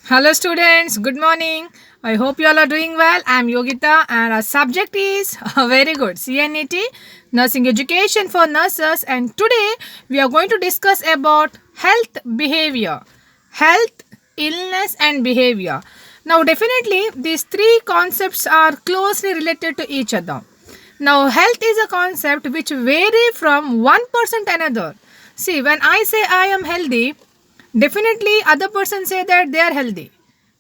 Hello, students. Good morning. I hope you all are doing well. I'm Yogita, and our subject is very good CNET, Nursing Education for Nurses. And today we are going to discuss about health behavior, health, illness, and behavior. Now, definitely, these three concepts are closely related to each other. Now, health is a concept which vary from one person to another. See, when I say I am healthy, definitely other person say that they are healthy.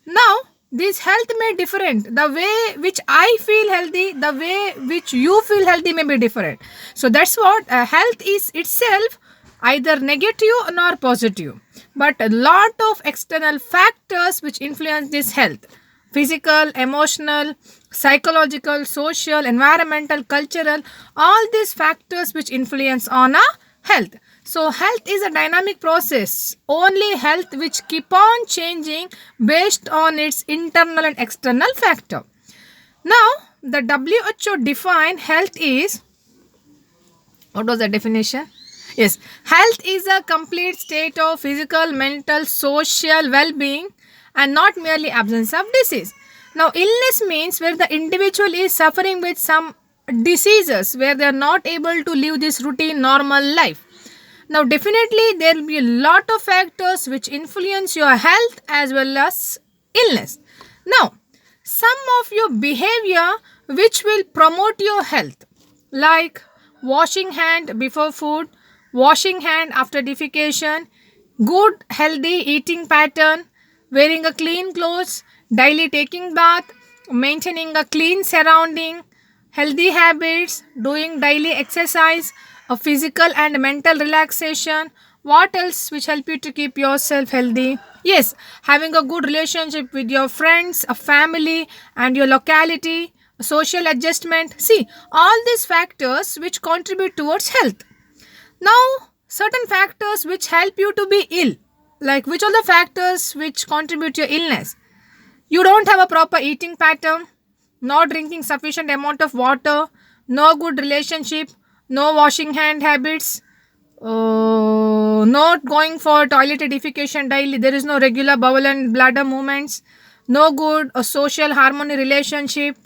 Now this health may different. The way which I feel healthy, the way which you feel healthy may be different. So that's what health is itself, either negative nor positive, but a lot of external factors which influence this health: physical, emotional, psychological, social, environmental, cultural, all these factors which influence on our health. So health is a dynamic process, only health which keep on changing based on its internal and external factor. Now the WHO define health is, what was the definition? Yes, health is a complete state of physical, mental, social well-being and not merely absence of disease. Now, illness means where the individual is suffering with some diseases where they are not able to live this routine normal life. Now, definitely there will be a lot of factors which influence your health as well as illness. Now, some of your behavior which will promote your health, like washing hand before food, washing hand after defecation, good healthy eating pattern, wearing a clean clothes, daily taking bath, maintaining a clean surrounding, healthy habits, doing daily exercise, a physical and mental relaxation. What else which help you to keep yourself healthy? Yes, having a good relationship with your friends, a family, and your locality, social adjustment. See, all these factors which contribute towards health. Now, certain factors which help you to be ill, like which are the factors which contribute to your illness? You don't have a proper eating pattern, not drinking sufficient amount of water, no good relationship, no washing hand habits, not going for toilet defecation daily, there is no regular bowel and bladder movements, no good social harmony relationship,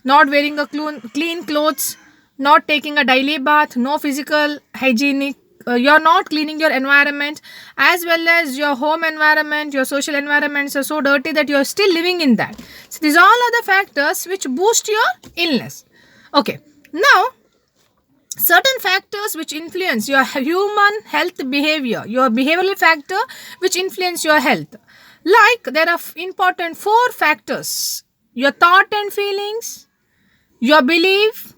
not wearing a clean clothes, not taking a daily bath, no physical hygienic, you're not cleaning your environment as well as your home environment, your social environments are so dirty that you're still living in that. So these all are the factors which boost your illness. Okay, now certain factors which influence your human health behavior, your behavioral factor which influence your health, like there are important four factors: your thought and feelings, your belief,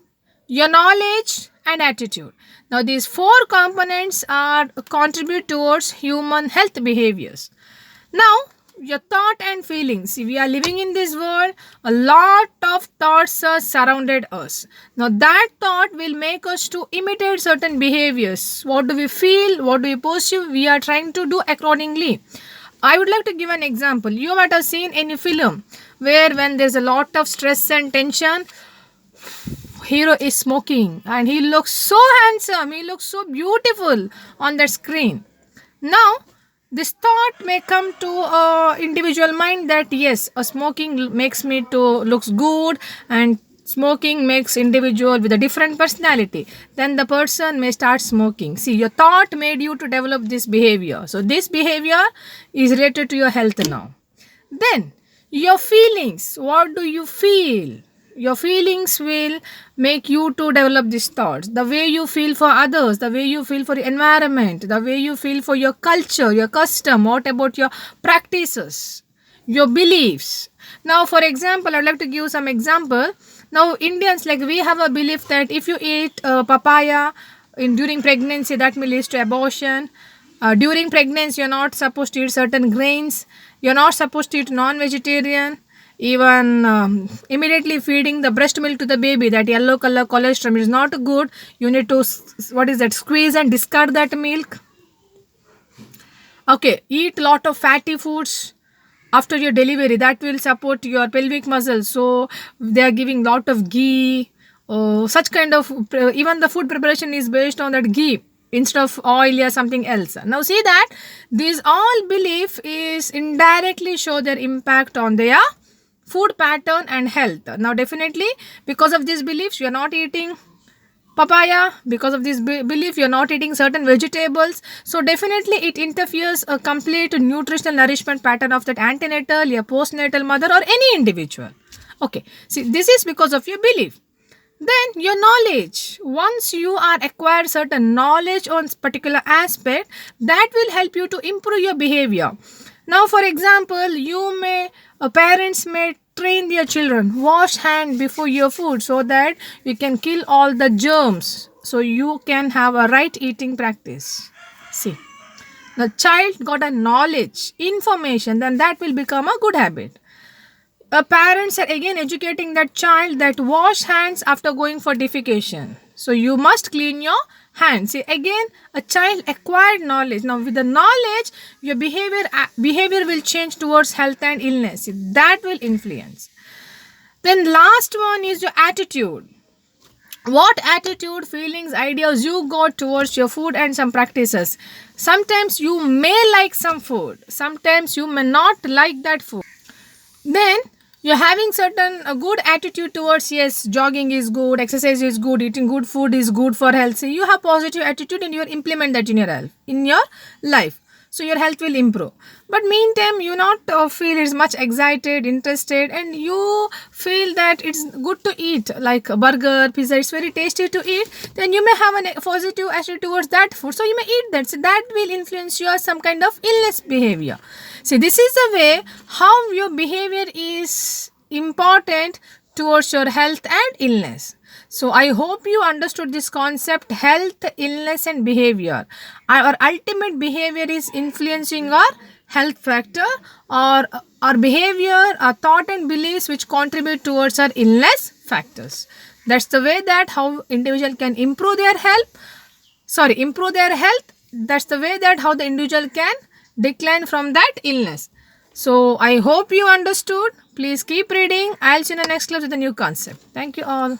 your knowledge, and attitude. Now these four components are contribute towards human health behaviors. Now, your thought and feelings. See, we are living in this world, a lot of thoughts are surrounded us. Now that thought will make us to imitate certain behaviors. What do we feel? What do we perceive? We are trying to do accordingly. I would like to give an example. You might have seen any film where when there's a lot of stress and tension, hero is smoking and he looks so handsome, he looks so beautiful on that screen. Now this thought may come to a individual mind that yes, a smoking makes me to looks good, and smoking makes individual with a different personality, then the person may start smoking. See, your thought made you to develop this behavior, so this behavior is related to your health. Now then your feelings, what do you feel? Your feelings will make you to develop these thoughts. The way you feel for others, the way you feel for the environment, the way you feel for your culture, your custom, what about your practices, your beliefs. Now for example, I'd like to give some example. Now Indians, like we have a belief that if you eat papaya during pregnancy, that may lead to abortion. During pregnancy, you're not supposed to eat certain grains, you're not supposed to eat non-vegetarian. Even immediately feeding the breast milk to the baby, that yellow color colostrum is not good. You need to what is that, squeeze and discard that milk. Okay, eat lot of fatty foods after your delivery, that will support your pelvic muscles, so they are giving lot of ghee, such kind of even the food preparation is based on that ghee. instead of oil or something else. Now see that these all belief is indirectly show their impact on their food pattern and health. Now definitely because of these beliefs you are not eating papaya, because of this belief you're not eating certain vegetables, so definitely it interferes a complete nutritional nourishment pattern of that antenatal or postnatal mother or any individual. Okay, see, this is because of your belief. Then your knowledge, once you are acquired certain knowledge on particular aspect, that will help you to improve your behavior. Now for example, you may parents may train their children, wash hand before your food so that you can kill all the germs, so you can have a right eating practice. See, the child got a knowledge information, then that will become a good habit. Parents are again educating that child that wash hands after going for defecation, so you must clean your hands. See, again a child acquired knowledge. Now with the knowledge your behavior will change towards health and illness. See, that will influence. Then last one is your attitude. What attitude, feelings, ideas you got towards your food and some practices. Sometimes you may like some food, sometimes you may not like that food. Then you're having certain good attitude towards, yes, jogging is good, exercise is good, eating good food is good for health. So you have positive attitude and you implement that in your health, in your life, so your health will improve. But meantime you not feel is much excited, interested, and you feel that it's good to eat like a burger, pizza, it's very tasty to eat, then you may have a positive attitude towards that food, so you may eat that. So that will influence your some kind of illness behavior. See, this is the way how your behavior is important towards your health and illness. So I hope you understood this concept, health, illness and behavior. Our ultimate behavior is influencing our health factor, or our behavior, our thought and beliefs which contribute towards our illness factors. That's the way that how individual can improve their improve their health. That's the way that how the individual can decline from that illness. So I hope you understood. Please keep reading. I'll see you in the next class with a new concept. Thank you all.